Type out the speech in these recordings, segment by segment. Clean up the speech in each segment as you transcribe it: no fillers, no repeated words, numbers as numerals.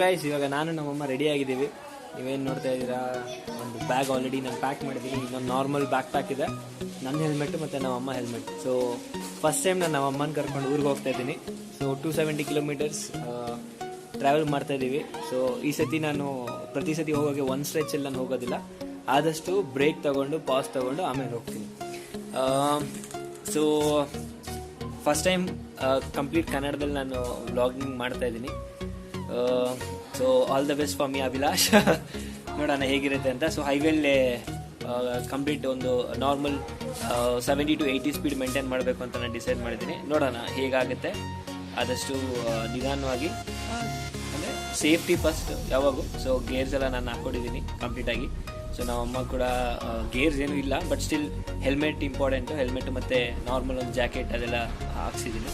Guys, ಇವಾಗ ನಾನು ನಮ್ಮಮ್ಮ ರೆಡಿ ಆಗಿದ್ದೀವಿ. ನೀವೇನು ನೋಡ್ತಾ ಇದ್ದೀರಾ, ಒಂದು ಬ್ಯಾಗ್ ಆಲ್ರೆಡಿ ನಾನು ಪ್ಯಾಕ್ ಮಾಡಿದ್ದೀನಿ. ಇನ್ನೊಂದು ನಾರ್ಮಲ್ ಬ್ಯಾಕ್ ಪ್ಯಾಕ್ ಇದೆ, ನನ್ನ ಹೆಲ್ಮೆಟ್ ಮತ್ತು ನಮ್ಮಮ್ಮ ಹೆಲ್ಮೆಟ್. ಸೊ ಫಸ್ಟ್ ಟೈಮ್ ನಾನು ನಮ್ಮಮ್ಮನ ಕರ್ಕೊಂಡು ಊರಿಗೆ ಹೋಗ್ತಾ ಇದ್ದೀನಿ. ಸೊ 270 ಕಿಲೋಮೀಟರ್ಸ್ ಟ್ರಾವೆಲ್ ಮಾಡ್ತಾ ಇದ್ದೀವಿ. ಸೊ ಈ ಸತಿ ನಾನು ಪ್ರತಿ ಸತಿ ಹೋಗೋಕ್ಕೆ ಒಂದು ಸ್ಟ್ರೆಚಲ್ಲಿ ನಾನು ಹೋಗೋದಿಲ್ಲ, ಆದಷ್ಟು ಬ್ರೇಕ್ ತೊಗೊಂಡು ಪಾಸ್ ತೊಗೊಂಡು ಆಮೇಲೆ ಹೋಗ್ತೀನಿ. ಸೊ ಫಸ್ಟ್ ಟೈಮ್ ಕಂಪ್ಲೀಟ್ ಕನ್ನಡದಲ್ಲಿ ನಾನು ವ್ಲಾಗಿಂಗ್ ಮಾಡ್ತಾ ಇದ್ದೀನಿ. So all the best for me Abhilash. ನೋಡೋಣ ಹೇಗಿರುತ್ತೆ ಅಂತ. ಸೊ ಹೈವೇಲ್ಲೇ ಕಂಪ್ಲೀಟ್ ಒಂದು ನಾರ್ಮಲ್ 70 to 80 ಸ್ಪೀಡ್ ಮೇಂಟೈನ್ ಮಾಡಬೇಕು ಅಂತ ನಾನು ಡಿಸೈಡ್ ಮಾಡಿದ್ದೀನಿ. ನೋಡೋಣ ಹೇಗಾಗುತ್ತೆ. ಆದಷ್ಟು ನಿಧಾನವಾಗಿ, ಅಂದರೆ ಸೇಫ್ಟಿ ಫಸ್ಟ್ ಯಾವಾಗೂ. ಸೊ ಗೇರ್ಸ್ ಎಲ್ಲ ನಾನು ಹಾಕ್ಕೊಂಡಿದ್ದೀನಿ ಕಂಪ್ಲೀಟಾಗಿ. ಸೊ ನಮ್ಮಮ್ಮ ಕೂಡ ಗೇರ್ಸ್ ಏನೂ ಇಲ್ಲ, but still helmet important. Helmet ಮತ್ತು ನಾರ್ಮಲ್ ಒಂದು ಜಾಕೆಟ್ ಅದೆಲ್ಲ ಹಾಕ್ಸಿದ್ದೀನಿ.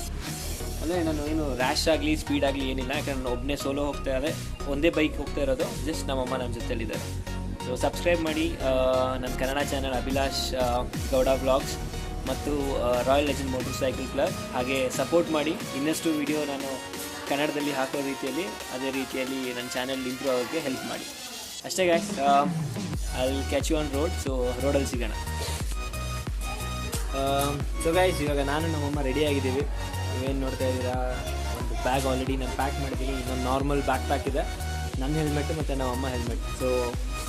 ಅಂದರೆ ನಾನು ಏನು ರ್ಯಾಶ್ ಆಗಲಿ ಸ್ಪೀಡ್ ಆಗಲಿ ಏನಿಲ್ಲ, ಯಾಕಂದ್ರೆ ನಾನು ಒಬ್ಬನೇ ಸೋಲೋ ಹೋಗ್ತಾ ಇರೋದೆ, ಒಂದೇ ಬೈಕ್ ಹೋಗ್ತಾ ಇರೋದು. ಜಸ್ಟ್ ನಮ್ಮಮ್ಮ ನನ್ನ ಜೊತೆಲಿದ್ದಾರೆ. ಸೊ ಸಬ್ಸ್ಕ್ರೈಬ್ ಮಾಡಿ ನನ್ನ ಕನ್ನಡ ಚಾನಲ್ ಅಭಿಲಾಷ್ ಗೌಡ ವ್ಲಾಗ್ಸ್ ಮತ್ತು royal legend motor cycle club. ಹಾಗೆ ಸಪೋರ್ಟ್ ಮಾಡಿ. ಇನ್ನಷ್ಟು ವಿಡಿಯೋ ನಾನು ಕನ್ನಡದಲ್ಲಿ ಹಾಕೋ ರೀತಿಯಲ್ಲಿ, ಅದೇ ರೀತಿಯಲ್ಲಿ ನನ್ನ ಚಾನಲ್ ಇಂಪ್ರೂವ್ ಆಗೋಕ್ಕೆ ಹೆಲ್ಪ್ ಮಾಡಿ. ಅಷ್ಟೇ guys, I will catch you on road. So ರೋಡಲ್ಲಿ ಸಿಗೋಣ. ಸೊ ಗೈಸ್, ಇವಾಗ ನಾನು ನಮ್ಮಮ್ಮ ರೆಡಿ ಆಗಿದ್ದೀವಿ. ನೀವೇನು ನೋಡ್ತಾ ಇದ್ದೀರಾ, ಒಂದು ಬ್ಯಾಗ್ ಆಲ್ರೆಡಿ ನಾನು ಪ್ಯಾಕ್ ಮಾಡಿದ್ದೀನಿ. ಇನ್ನೊಂದು ನಾರ್ಮಲ್ ಬ್ಯಾಕ್ ಪ್ಯಾಕ್ ಇದೆ, ನನ್ನ ಹೆಲ್ಮೆಟ್ ಮತ್ತು ನಮ್ಮಮ್ಮ ಹೆಲ್ಮೆಟ್. ಸೊ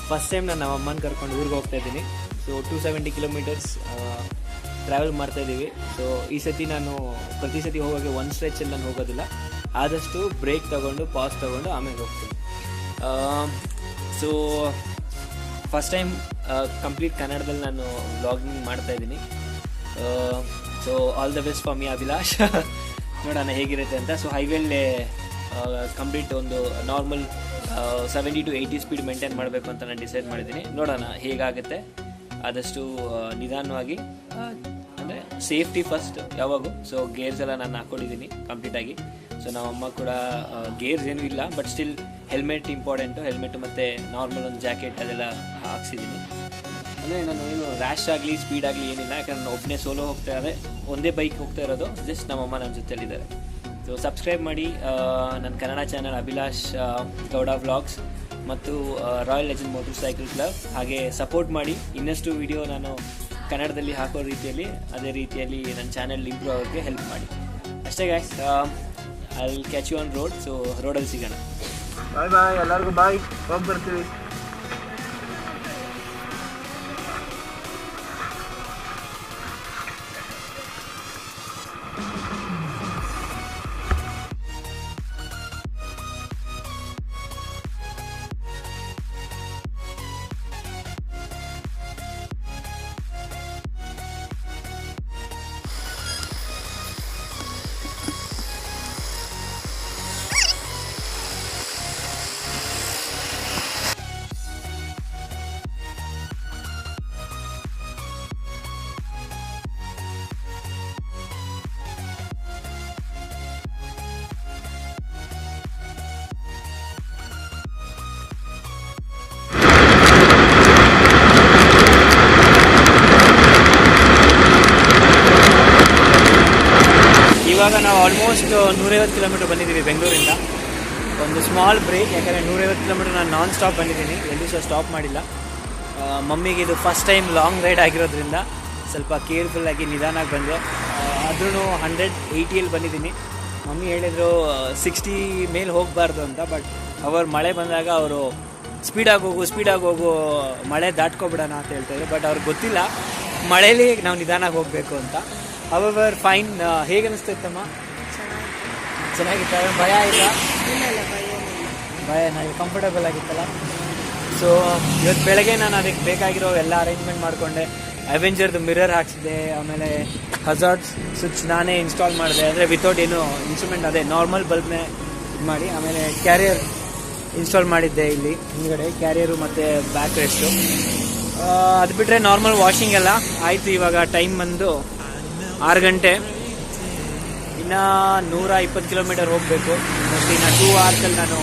ಫಸ್ಟ್ ಟೈಮ್ ನಾನು ನಮ್ಮಮ್ಮನ ಕರ್ಕೊಂಡು ಊರಿಗೆ ಹೋಗ್ತಾ ಇದ್ದೀನಿ. ಸೊ 270 ಕಿಲೋಮೀಟರ್ಸ್ ಟ್ರಾವೆಲ್ ಮಾಡ್ತಾ ಇದ್ದೀವಿ. ಸೊ ಈ ಸತಿ ನಾನು ಪ್ರತಿ ಸತಿ ಹೋಗೋಕ್ಕೆ ಒಂದು ಸ್ಟ್ರೆಚಲ್ಲಿ ನಾನು ಹೋಗೋದಿಲ್ಲ, ಆದಷ್ಟು ಬ್ರೇಕ್ ತೊಗೊಂಡು ಪಾಸ್ ತೊಗೊಂಡು ಆಮೇಲೆ ಹೋಗ್ತೀನಿ. ಸೊ ಫಸ್ಟ್ ಟೈಮ್ ಕಂಪ್ಲೀಟ್ ಕನ್ನಡದಲ್ಲಿ ನಾನು ವ್ಲಾಗಿಂಗ್ ಮಾಡ್ತಾ ಇದ್ದೀನಿ. So all the best for me Abhilash. ನೋಡೋಣ ಹೇಗಿರುತ್ತೆ ಅಂತ. ಸೊ ಹೈವೇಲ್ಲೇ ಕಂಪ್ಲೀಟ್ ಒಂದು ನಾರ್ಮಲ್ 70 to 80 ಸ್ಪೀಡ್ ಮೇಂಟೈನ್ ಮಾಡಬೇಕು ಅಂತ ನಾನು ಡಿಸೈಡ್ ಮಾಡಿದ್ದೀನಿ. ನೋಡೋಣ ಹೇಗಾಗುತ್ತೆ. ಆದಷ್ಟು ನಿಧಾನವಾಗಿ, ಅಂದರೆ ಸೇಫ್ಟಿ ಫಸ್ಟ್ ಯಾವಾಗೂ. ಸೊ ಗೇರ್ಸ್ ಎಲ್ಲ ನಾನು ಹಾಕ್ಕೊಂಡಿದ್ದೀನಿ ಕಂಪ್ಲೀಟಾಗಿ. ಸೊ ನಮ್ಮಮ್ಮ ಕೂಡ ಗೇರ್ಸ್ ಏನೂ ಇಲ್ಲ, but still helmet important. Helmet ಮತ್ತು ನಾರ್ಮಲ್ ಒಂದು ಜಾಕೆಟ್ ಅದೆಲ್ಲ ಹಾಕ್ಸಿದ್ದೀನಿ. ಅಂದರೆ ನಾನು ಏನು ರ್ಯಾಶ್ ಆಗಲಿ ಸ್ಪೀಡ್ ಆಗಲಿ ಏನಿಲ್ಲ, ಯಾಕಂದ್ರೆ ನಾನು ಒಬ್ಬನೇ ಸೋಲೋ ಹೋಗ್ತಾ ಇರೋದೆ, ಒಂದೇ ಬೈಕ್ ಹೋಗ್ತಾ ಇರೋದು. ಜಸ್ಟ್ ನಮ್ಮಮ್ಮ ನನ್ನ ಜೊತೆಲಿದ್ದಾರೆ. ಸೊ ಸಬ್ಸ್ಕ್ರೈಬ್ ಮಾಡಿ ನನ್ನ ಕನ್ನಡ ಚಾನಲ್ ಅಭಿಲಾಷ್ ಗೌಡ ವ್ಲಾಗ್ಸ್ ಮತ್ತು royal legend motor cycle club. ಹಾಗೆ ಸಪೋರ್ಟ್ ಮಾಡಿ. ಇನ್ನಷ್ಟು ವಿಡಿಯೋ ನಾನು ಕನ್ನಡದಲ್ಲಿ ಹಾಕೋ ರೀತಿಯಲ್ಲಿ, ಅದೇ ರೀತಿಯಲ್ಲಿ ನನ್ನ ಚಾನಲ್ ಇಂಪ್ರೂವ್ ಆಗೋಕ್ಕೆ ಹೆಲ್ಪ್ ಮಾಡಿ. ಅಷ್ಟೇ guys, I will catch you on road. So ರೋಡಲ್ಲಿ ಸಿಗೋಣ. ಬಾಯ್ ಬಾಯ್, ಎಲ್ಲರಿಗೂ ಬಾಯ್. ಹೋಗಿ ಬರ್ತೀವಿ. ಇವಾಗ ನಾವು ಆಲ್ಮೋಸ್ಟ್ 150 ಕಿಲೋಮೀಟರ್ ಬಂದಿದ್ದೀವಿ ಬೆಂಗಳೂರಿಂದ. ಒಂದು ಸ್ಮಾಲ್ ಬ್ರೇಕ್, ಯಾಕಂದರೆ 150 ಕಿಲೋಮೀಟರ್ ನಾನು ನಾನ್ ಸ್ಟಾಪ್ ಬಂದಿದ್ದೀನಿ, ಎಲ್ಲೂ ಸಹ ಸ್ಟಾಪ್ ಮಾಡಿಲ್ಲ. ಮಮ್ಮಿಗೆ ಇದು ಫಸ್ಟ್ ಟೈಮ್ ಲಾಂಗ್ ರೈಡ್ ಆಗಿರೋದ್ರಿಂದ ಸ್ವಲ್ಪ ಕೇರ್ಫುಲ್ಲಾಗಿ ನಿಧಾನಾಗಿ ಬಂದೆ. ಆದ್ರೂ 180 ಬಂದಿದ್ದೀನಿ. ಮಮ್ಮಿ ಹೇಳಿದರು 60 ಮೇಲೆ ಹೋಗಬಾರ್ದು ಅಂತ, ಬಟ್ ಅವರು ಮಳೆ ಬಂದಾಗ ಅವರು ಸ್ಪೀಡಾಗಿ ಹೋಗು ಮಳೆ ದಾಟ್ಕೊಬಿಡೋಣ ಅಂತ ಹೇಳ್ತಾಯಿದ್ರು. ಬಟ್ ಅವ್ರಿಗೆ ಗೊತ್ತಿಲ್ಲ ಮಳೇಲಿ ನಾವು ನಿಧಾನಾಗಿ ಹೋಗಬೇಕು ಅಂತ. ಅವರ್ ಫೈನ್. ಹೇಗೆ ಅನಿಸ್ತೈತಮ್ಮ? ಚೆನ್ನಾಗಿತ್ತು. ಭಯ ಇಲ್ಲ? ಭಯನ? ಕಂಫರ್ಟಬಲ್ ಆಗಿತ್ತಲ್ಲ. ಸೊ ಇವತ್ತು ಬೆಳಗ್ಗೆ ನಾನು ಅದಕ್ಕೆ ಬೇಕಾಗಿರೋ ಎಲ್ಲ ಅರೇಂಜ್ಮೆಂಟ್ ಮಾಡಿಕೊಂಡೆ. ಅವೆಂಜರ್ದು ಮಿರರ್ ಹಾಕ್ಸಿದೆ, ಆಮೇಲೆ ಹಜಾರ್ಡ್ ಸ್ವಿಚ್ ನಾನೇ ಇನ್ಸ್ಟಾಲ್ ಮಾಡಿದೆ, ಅಂದರೆ ವಿತೌಟ್ ಏನು ಇನ್ಸ್ಟ್ರೂಮೆಂಟ್, ಅದೇ ನಾರ್ಮಲ್ ಬಲ್ಬ್ನೇ ಇದು ಮಾಡಿ. ಆಮೇಲೆ ಕ್ಯಾರಿಯರ್ ಇನ್ಸ್ಟಾಲ್ ಮಾಡಿದ್ದೆ ಇಲ್ಲಿ ಹಿಂದ್ಗಡೆ, ಕ್ಯಾರಿಯರು ಮತ್ತು ಬ್ಯಾಕ್ ರೆಸ್ಟು. ಅದು ಬಿಟ್ಟರೆ ನಾರ್ಮಲ್ ವಾಷಿಂಗ್ ಎಲ್ಲ ಆಯಿತು. ಇವಾಗ ಟೈಮ್ ಬಂದು 6 ಗಂಟೆ. ಇನ್ನು 120 ಕಿಲೋಮೀಟರ್ ಹೋಗಬೇಕು. ಮೋಸ್ಟ್ಲಿ ಇನ್ನು 2 ಅವರ್ಸಲ್ಲಿ ನಾನು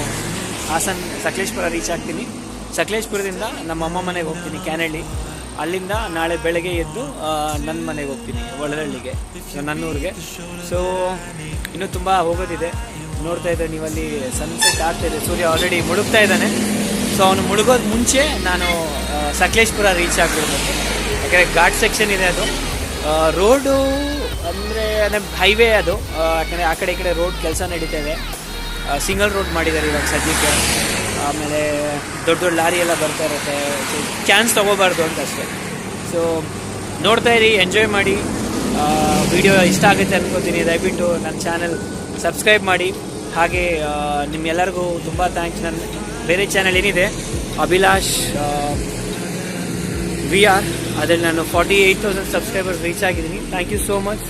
ಹಾಸನ್ ಸಕಲೇಶ್ಪುರ ರೀಚ್ ಆಗ್ತೀನಿ. ಸಕಲೇಶ್ಪುರದಿಂದ ನಮ್ಮ ಅಮ್ಮ ಮನೆಗೆ ಹೋಗ್ತೀನಿ ಕ್ಯಾನಳ್ಳಿ. ಅಲ್ಲಿಂದ ನಾಳೆ ಬೆಳಗ್ಗೆ ಎದ್ದು ನನ್ನ ಮನೆಗೆ ಹೋಗ್ತೀನಿ, ಒಳಹಳ್ಳಿಗೆ, ನನ್ನೂರಿಗೆ. ಸೊ ಇನ್ನೂ ತುಂಬ ಹೋಗೋದಿದೆ. ನೋಡ್ತಾ ಇದ್ದರೆ ನೀವಲ್ಲಿ ಸನ್ಸೆಟ್ ಆಗ್ತಾಯಿದೆ, ಸೂರ್ಯ ಆಲ್ರೆಡಿ ಮುಳುಗ್ತಾ ಇದ್ದಾನೆ. ಸೊ ಅವನು ಮುಳುಗೋದು ಮುಂಚೆ ನಾನು ಸಕಲೇಶ್ಪುರ ರೀಚ್ ಆಗಿಬಿಡ್ಬೇಕು. ಯಾಕೆಂದರೆ ಘಾಟ್ ಸೆಕ್ಷನ್ ಇದೆ, ಅದು ರೋಡು ಅಂದರೆ ಹೈವೇ ಅದು. ಯಾಕಂದರೆ ಆ ಕಡೆ ಈ ಕಡೆ ರೋಡ್ ಕೆಲಸ ನಡೀತಾ ಇದೆ, ಸಿಂಗಲ್ ರೋಡ್ ಮಾಡಿದ್ದಾರೆ ಇವಾಗ ಸದ್ಯಕ್ಕೆ. ಆಮೇಲೆ ದೊಡ್ಡ ದೊಡ್ಡ ಲಾರಿ ಎಲ್ಲ ಬರ್ತಾ ಇರುತ್ತೆ, ಚಾನ್ಸ್ ತೊಗೋಬಾರ್ದು ಅಂತ ಅಷ್ಟೇ. ಸೊ ನೋಡ್ತಾ ಇರಿ, ಎಂಜಾಯ್ ಮಾಡಿ. ವಿಡಿಯೋ ಇಷ್ಟ ಆಗುತ್ತೆ ಅನ್ಕೋತೀನಿ. ದಯವಿಟ್ಟು ನನ್ನ ಚಾನಲ್ ಸಬ್ಸ್ಕ್ರೈಬ್ ಮಾಡಿ. ಹಾಗೆ ನಿಮ್ಮೆಲ್ಲರಿಗೂ ತುಂಬ ಥ್ಯಾಂಕ್ಸ್. ನನ್ನ ಬೇರೆ ಚಾನಲ್ ಏನಿದೆ ಅಭಿಲಾಷ್ VR, ಅದರಲ್ಲಿ ನಾನು 48,000 ಸಬ್ಸ್ಕ್ರೈಬರ್ಸ್ ರೀಚ್ ಆಗಿದ್ದೀನಿ. ಥ್ಯಾಂಕ್ ಯು ಸೋ ಮಚ್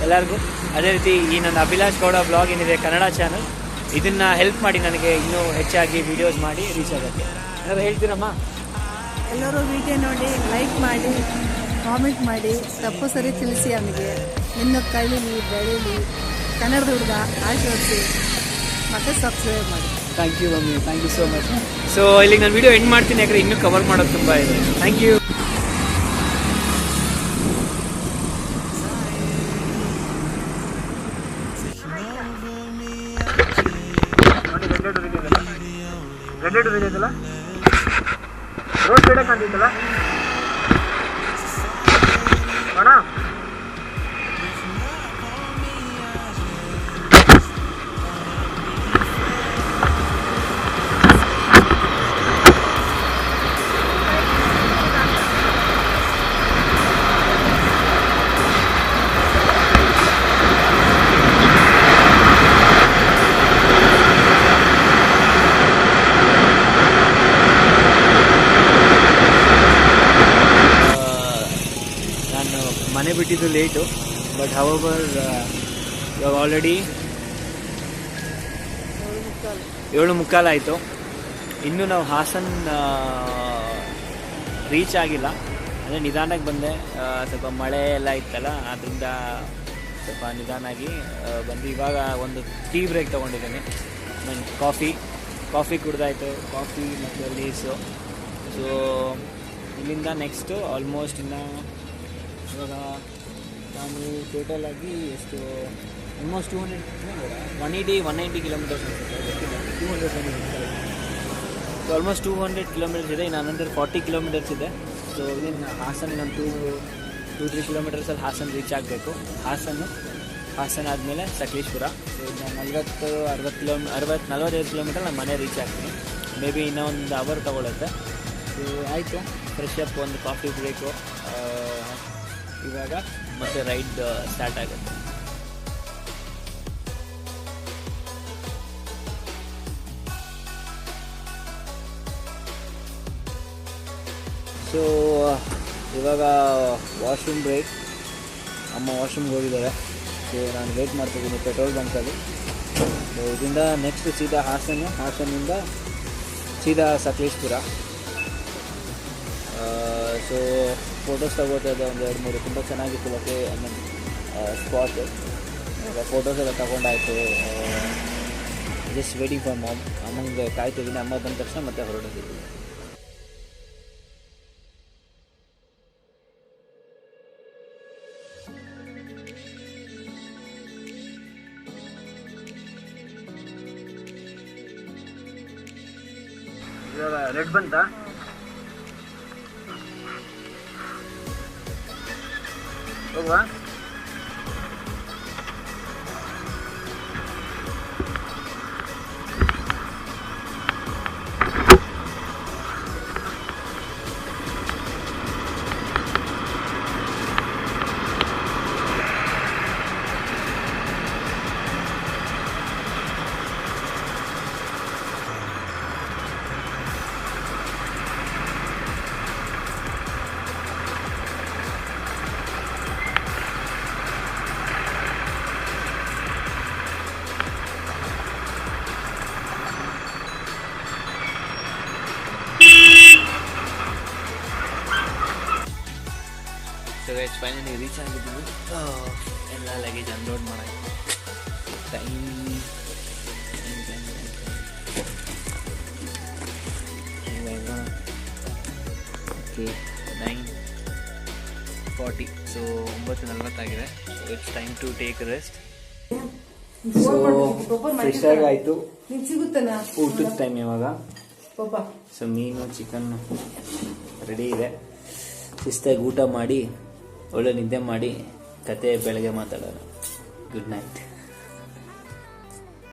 ಎಲ್ಲರಿಗೂ. ಅದೇ ರೀತಿ ಈ ನನ್ನ ಅಭಿಲಾಷ್ ಗೌಡ ಬ್ಲಾಗ್ ಏನಿದೆ ಕನ್ನಡ ಚಾನಲ್, ಇದನ್ನು ಹೆಲ್ಪ್ ಮಾಡಿ ನನಗೆ ಇನ್ನೂ ಹೆಚ್ಚಾಗಿ ವೀಡಿಯೋಸ್ ಮಾಡಿ ರೀಚ್ ಆಗುತ್ತೆ. ಏನಾದ್ರು ಹೇಳ್ತೀರಮ್ಮ? ಎಲ್ಲರೂ ವಿಡಿಯೋ ನೋಡಿ ಲೈಕ್ ಮಾಡಿ, ಕಾಮೆಂಟ್ ಮಾಡಿ, ತಪ್ಪು ಸರಿ ತಿಳಿಸಿ. ಅವನಿಗೆ ನಿನ್ನ ಕಳೀಲಿ ಬೆಳೀಲಿ, ಕನ್ನಡದ ಹುಡುಗ ಆಶೀರ್ವದಿಸಿ, ಮತ್ತು ಸಬ್ಸ್ಕ್ರೈಬ್ ಮಾಡಿ. Thank you mummy, thank you so much. So ಇಲ್ಲಿಗೆ ನಾನು ವಿಡಿಯೋ ಎಂಡ್ ಮಾಡ್ತೀನಿ, ಯಾಕಂದರೆ ಇನ್ನೂ ಕವರ್ ಮಾಡೋದು ತುಂಬ ಇದೆ. Thank you. ರೆಡ್ ಇದೆಯಲ್ಲ, ರೋಡ್ ಸೈಡೇ ಕಾಣ್ತಿತ್ತಲ್ಲ ಅಣ್ಣ. ಮನೆ ಬಿಟ್ಟಿದ್ದು ಲೇಟು, ಬಟ್ ಹವರ್ ಇವಾಗ ಆಲ್ರೆಡಿ 7:45 ಆಯಿತು. ಇನ್ನೂ ನಾವು ಹಾಸನ್ ರೀಚ್ ಆಗಿಲ್ಲ, ಅಂದರೆ ನಿಧಾನಕ್ಕೆ ಬಂದೆ. ಸ್ವಲ್ಪ ಮಳೆ ಎಲ್ಲ ಇತ್ತಲ್ಲ, ಅದರಿಂದ ಸ್ವಲ್ಪ ನಿಧಾನಾಗಿ ಬಂದು ಇವಾಗ ಒಂದು ಟೀ ಬ್ರೇಕ್ ತೊಗೊಂಡಿದ್ದೀನಿ. ನಾನು ಕಾಫಿ ಕುಡ್ದಾಯಿತು, ಕಾಫಿ ಮತ್ತು ಲೀಸು. ಸೊ ಇಲ್ಲಿಂದ ನೆಕ್ಸ್ಟು ಆಲ್ಮೋಸ್ಟ್ ಇನ್ನು ಇವಾಗ ನಾನು ಟೋಟಲ್ ಆಗಿ ಎಷ್ಟು ಆಲ್ಮೋಸ್ಟ್ 190 ಕಿಲೋಮೀಟರ್ಸ್ ಅನಿಸುತ್ತೆ, 200 ಸೊ ಆಲ್ಮೋಸ್ಟ್ 200 ಕಿಲೋಮೀಟರ್ಸ್ ಇದೆ. ಇನ್ನು ಅನಂತರ 40 ಕಿಲೋಮೀಟರ್ಸ್ ಇದೆ. ಸೊ ಇನ್ನು ಹಾಸನ ಇನ್ನೊಂದು 2-3 ಕಿಲೋಮೀಟರ್ಸಲ್ಲಿ ಹಾಸನ ರೀಚ್ ಆಗಬೇಕು. ಹಾಸನ ಆದಮೇಲೆ ಸಕಲೇಶ್ಪುರ. ಸೊ ಇನ್ನು 45 ಕಿಲೋಮೀಟರ್ ನಾನು ಮನೆ ರೀಚ್ ಆಗ್ತೀನಿ. ಮೇ ಬಿ ಇನ್ನೂ ಒಂದು ಅವರ್ ತೊಗೊಳುತ್ತೆ. ಸೊ ಆಯಿತು, ಫ್ರೆಶ್ ಅಪ್, ಒಂದು ಕಾಫಿ ಬ್ರೇಕು, ಇವಾಗ ಮತ್ತೆ ರೈಡ್ ಸ್ಟಾರ್ಟ್ ಆಗುತ್ತೆ. ಸೊ ಇವಾಗ ವಾಶ್ರೂಮ್ ಬ್ರೇಕ್, ಅಮ್ಮ ವಾಶ್ರೂಮ್ಗೆ ಹೋಗಿದ್ದಾರೆ. ಸೊ ನಾನು ವೇಟ್ ಮಾಡ್ತಿದ್ದೀನಿ ಪೆಟ್ರೋಲ್ ಬಂಕಲ್ಲಿ. ಸೊ ಇದರಿಂದ ನೆಕ್ಸ್ಟ್ ಸೀದಾ ಹಾಸನಿಂದ ಸೀದಾ ಸಕಲೇಶ್ಪುರ. ಸೊ ಫೋಟೋಸ್ ತಗೋತಾ ಇದ್ದೆ, ಒಂದು 2-3 ತುಂಬ ಚೆನ್ನಾಗಿತ್ತು ಬಗ್ಗೆ ಸ್ಪಾಟ್. ಫೋಟೋಸ್ ಎಲ್ಲ ತಗೊಂಡಾಯಿತು. Just waiting for mom. ಅಮ್ಮಂಗೆ ಕಾಯ್ತಿದ್ದೀನಿ. ಅಮ್ಮ ಬಂದ ತಕ್ಷಣ ಮತ್ತೆ ಹೊರಡೋದಿದ್ದೀನಿ. ಇವಾಗ ರೆಡ್ ಬಂತಾ? ಹೋಗುವ. ಸೊ ಗೈಸ್ ಫೈನಲಿ ರೀಚ್ ಆಗಿದ್ದೀವಿ. ಎಲ್ಲ ಲಗೇಜ್ ಅನ್ಲೋಡ್ ಮಾಡೋಕ್ಕೆ ಟೈಮ್ ಓಕೆ 9:40. ಸೊ 9:40 ಆಗಿದೆ. So it's time to take rest. So fresh ಆಗಾಯ್ತು. ನಿನ್ ಸಿಗುತ್ತನ ಊಟದ ಟೈಮ್ ಇವಾಗ. ಪಾಪ ಸೊ ಮೀನು ಚಿಕನ್ ರೆಡಿ ಇದೆ. ಶಿಸ್ತಾಗಿ ಊಟ ಮಾಡಿ ಒಳ್ಳೆ ನಿದ್ದೆ ಮಾಡಿ ಕತೆ ಬೆಳಗ್ಗೆ ಮಾತಾಡೋಣ. Good night.